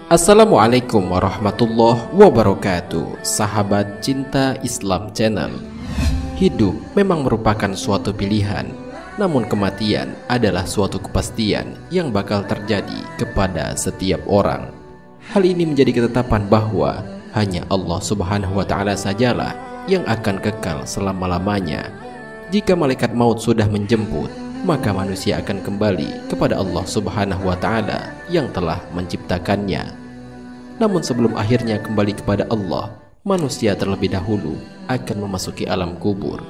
Assalamualaikum warahmatullahi wabarakatuh. Sahabat Cinta Islam Channel. Hidup memang merupakan suatu pilihan, namun kematian adalah suatu kepastian yang bakal terjadi kepada setiap orang. Hal ini menjadi ketetapan bahwa hanya Allah Subhanahu wa Ta'ala sajalah yang akan kekal selama-lamanya. Jika malaikat maut sudah menjemput, maka manusia akan kembali kepada Allah Subhanahu wa Ta'ala yang telah menciptakannya. Namun sebelum akhirnya kembali kepada Allah, manusia terlebih dahulu akan memasuki alam kubur.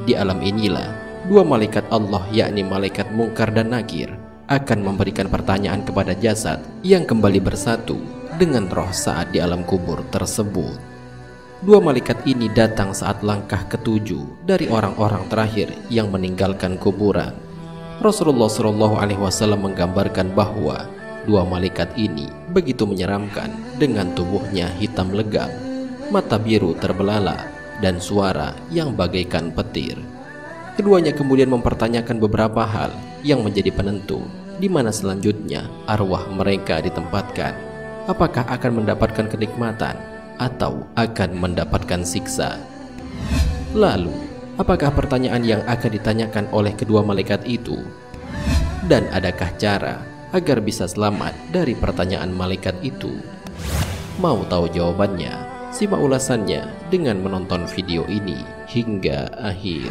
Di alam inilah dua malaikat Allah, yakni malaikat Munkar dan Nakir, akan memberikan pertanyaan kepada jasad yang kembali bersatu dengan roh saat di alam kubur tersebut. Dua malaikat ini datang saat langkah ketujuh dari orang-orang terakhir yang meninggalkan kuburan. Rasulullah SAW menggambarkan bahwa dua malaikat ini begitu menyeramkan dengan tubuhnya hitam legam, mata biru terbelalak, dan suara yang bagaikan petir. Keduanya kemudian mempertanyakan beberapa hal yang menjadi penentu di mana selanjutnya arwah mereka ditempatkan. Apakah akan mendapatkan kenikmatan atau akan mendapatkan siksa? Lalu, apakah pertanyaan yang akan ditanyakan oleh kedua malaikat itu? Dan adakah cara agar bisa selamat dari pertanyaan malaikat itu? Mau tahu jawabannya? Simak ulasannya dengan menonton video ini hingga akhir.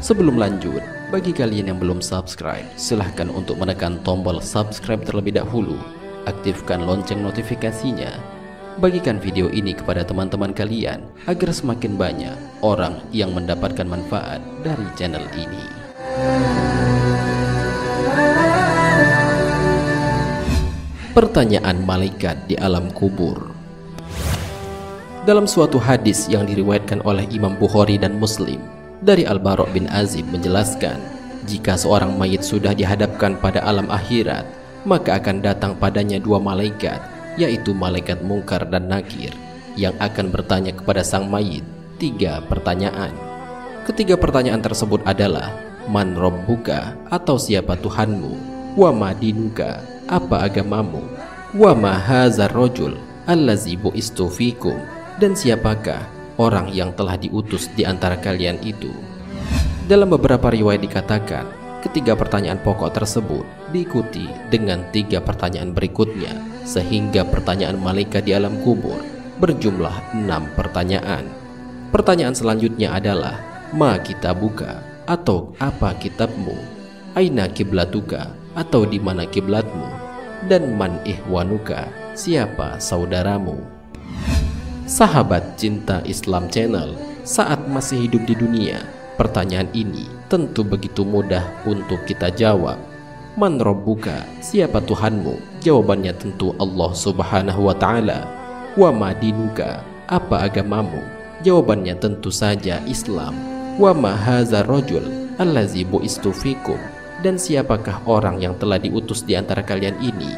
Sebelum lanjut, bagi kalian yang belum subscribe, silahkan untuk menekan tombol subscribe terlebih dahulu. Aktifkan lonceng notifikasinya. Bagikan video ini kepada teman-teman kalian agar semakin banyak orang yang mendapatkan manfaat dari channel ini. Pertanyaan malaikat di alam kubur. Dalam suatu hadis yang diriwayatkan oleh Imam Bukhari dan Muslim dari Al-Bara' bin Azib menjelaskan, jika seorang mayit sudah dihadapkan pada alam akhirat, maka akan datang padanya dua malaikat, yaitu malaikat Munkar dan Nakir, yang akan bertanya kepada sang mayit tiga pertanyaan. Ketiga pertanyaan tersebut adalah: Man Rabbuka, atau siapa Tuhanmu? Wa ma dinuka, apa agamamu? Wa ma hadzal rajul allazi bu'istu fikum, dan siapakah orang yang telah diutus di antara kalian itu? Dalam beberapa riwayat dikatakan, ketiga pertanyaan pokok tersebut diikuti dengan tiga pertanyaan berikutnya, sehingga pertanyaan malaikat di alam kubur berjumlah 6 pertanyaan. Pertanyaan selanjutnya adalah: Ma kitabuka, atau apa kitabmu? Aina kiblatuka, atau di mana kiblatmu? Dan man ihwanuka, siapa saudaramu? Sahabat Cinta Islam Channel, saat masih hidup di dunia, pertanyaan ini tentu begitu mudah untuk kita jawab. Man Rabbuka, siapa Tuhanmu? Jawabannya tentu Allah Subhanahu wa Ta'ala. Wa ma dinuka, apa agamamu? Jawabannya tentu saja Islam. Wa ma hadzal rajul allazi bu'istu fikum, dan siapakah orang yang telah diutus di antara kalian ini?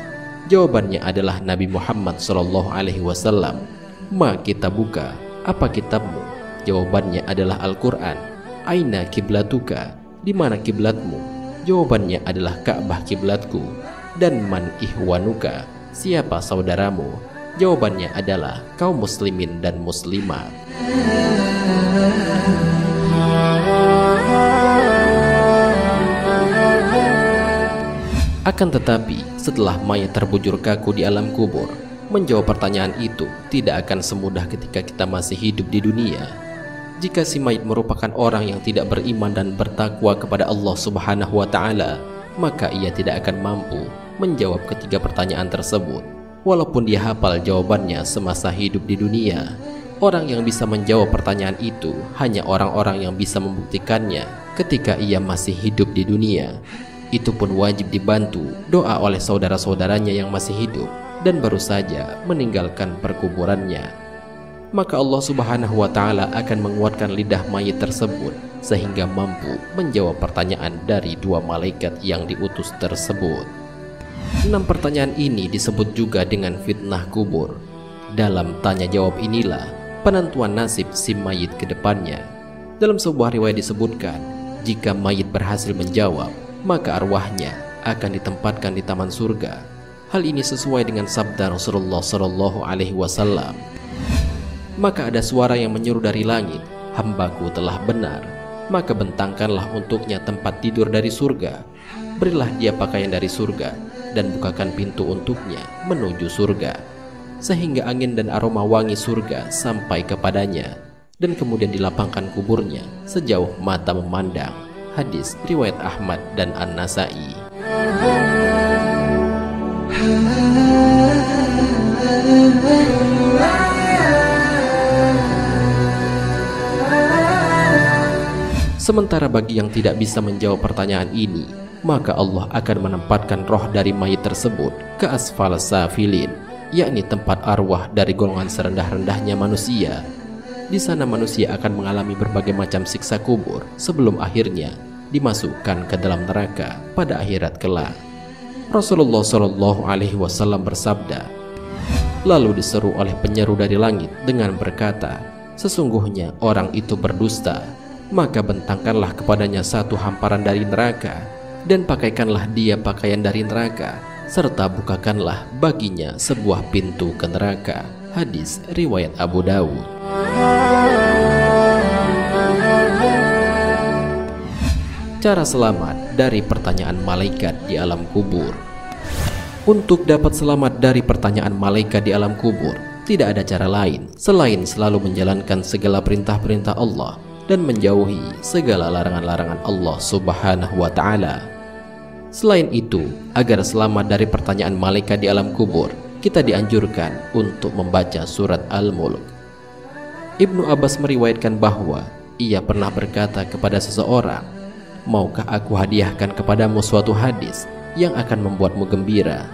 Jawabannya adalah Nabi Muhammad SAW. Ma kitabuka, apa kitabmu? Jawabannya adalah Al-Quran. Aina kiblatuka, di mana kiblatmu? Jawabannya adalah Ka'bah kiblatku. Dan man ihwanuka, siapa saudaramu? Jawabannya adalah kaum muslimin dan muslimat. Akan tetapi, setelah mayat terbujur kaku di alam kubur, menjawab pertanyaan itu tidak akan semudah ketika kita masih hidup di dunia. Jika si mayit merupakan orang yang tidak beriman dan bertakwa kepada Allah Subhanahu wa Ta'ala, maka ia tidak akan mampu menjawab ketiga pertanyaan tersebut, walaupun dia hafal jawabannya semasa hidup di dunia. Orang yang bisa menjawab pertanyaan itu hanya orang-orang yang bisa membuktikannya ketika ia masih hidup di dunia. Itu pun wajib dibantu doa oleh saudara-saudaranya yang masih hidup dan baru saja meninggalkan perkuburannya. Maka Allah Subhanahu wa Ta'ala akan menguatkan lidah mayit tersebut sehingga mampu menjawab pertanyaan dari dua malaikat yang diutus tersebut. 6 pertanyaan ini disebut juga dengan fitnah kubur. Dalam tanya jawab inilah penentuan nasib si mayit ke depannya. Dalam sebuah riwayat disebutkan, jika mayit berhasil menjawab, maka arwahnya akan ditempatkan di taman surga. Hal ini sesuai dengan sabda Rasulullah Shallallahu Alaihi Wasallam. Maka ada suara yang menyeru dari langit, "Hambaku telah benar, maka bentangkanlah untuknya tempat tidur dari surga. Berilah dia pakaian dari surga dan bukakan pintu untuknya menuju surga, sehingga angin dan aroma wangi surga sampai kepadanya, dan kemudian dilapangkan kuburnya sejauh mata memandang." Hadis riwayat Ahmad dan An-Nasai. Sementara bagi yang tidak bisa menjawab pertanyaan ini, maka Allah akan menempatkan roh dari mayit tersebut ke asfal safilin, yakni tempat arwah dari golongan serendah-rendahnya manusia. Di sana manusia akan mengalami berbagai macam siksa kubur sebelum akhirnya dimasukkan ke dalam neraka pada akhirat kelak. Rasulullah Shallallahu Alaihi Wasallam bersabda, lalu diseru oleh penyeru dari langit dengan berkata, "Sesungguhnya orang itu berdusta, maka bentangkanlah kepadanya satu hamparan dari neraka, dan pakaikanlah dia pakaian dari neraka, serta bukakanlah baginya sebuah pintu ke neraka." Hadis riwayat Abu Dawud. Cara selamat dari pertanyaan malaikat di alam kubur. Untuk dapat selamat dari pertanyaan malaikat di alam kubur, tidak ada cara lain selain selalu menjalankan segala perintah-perintah Allah dan menjauhi segala larangan-larangan Allah Subhanahu wa Ta'ala. Selain itu, agar selamat dari pertanyaan malaikat di alam kubur, kita dianjurkan untuk membaca surat Al-Mulk. Ibnu Abbas meriwayatkan bahwa ia pernah berkata kepada seseorang, "Maukah aku hadiahkan kepadamu suatu hadis yang akan membuatmu gembira?"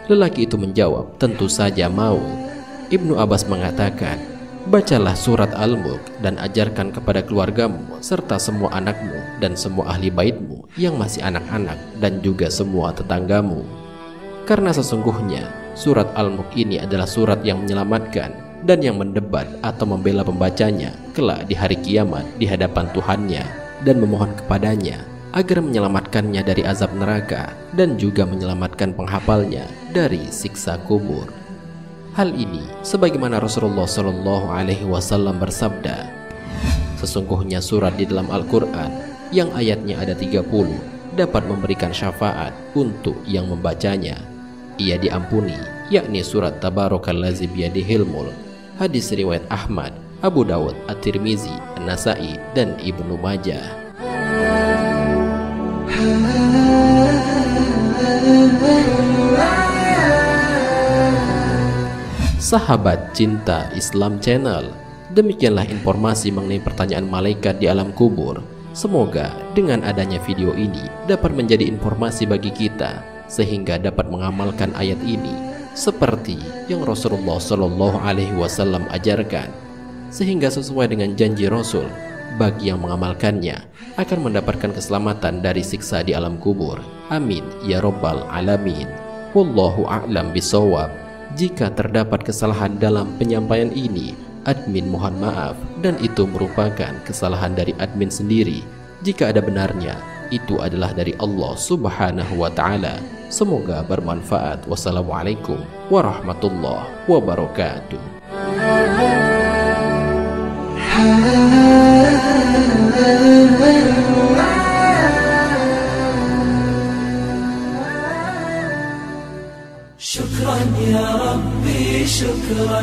Lelaki itu menjawab, "Tentu saja mau." Ibnu Abbas mengatakan, "Bacalah surat Al-Mulk dan ajarkan kepada keluargamu serta semua anakmu dan semua ahli baitmu yang masih anak-anak dan juga semua tetanggamu. Karena sesungguhnya surat Al-Mulk ini adalah surat yang menyelamatkan dan yang mendebat atau membela pembacanya kelak di hari kiamat di hadapan Tuhannya, dan memohon kepadanya agar menyelamatkannya dari azab neraka dan juga menyelamatkan penghafalnya dari siksa kubur." Hal ini sebagaimana Rasulullah Shallallahu Alaihi Wasallam bersabda, "Sesungguhnya surat di dalam Al-Quran yang ayatnya ada 30 dapat memberikan syafaat untuk yang membacanya. Ia diampuni, yakni surat Tabarakallazi biyadihil mulk." Hadis riwayat Ahmad, Abu Dawud, At-Tirmizi, An-Nasai, dan Ibnu Majah. Sahabat cinta Islam Channel, demikianlah informasi mengenai pertanyaan malaikat di alam kubur. Semoga dengan adanya video ini dapat menjadi informasi bagi kita sehingga dapat mengamalkan ayat ini seperti yang Rasulullah Shallallahu Alaihi Wasallam ajarkan, sehingga sesuai dengan janji Rasul, bagi yang mengamalkannya akan mendapatkan keselamatan dari siksa di alam kubur. Amin ya Rabbal Alamin. Wallahu a'lam bishawab. Jika terdapat kesalahan dalam penyampaian ini, admin mohon maaf, dan itu merupakan kesalahan dari admin sendiri. Jika ada benarnya, itu adalah dari Allah Subhanahu wa Ta'ala. Semoga bermanfaat. Wassalamualaikum warahmatullahi wabarakatuh. شكرا يا ربي شكرا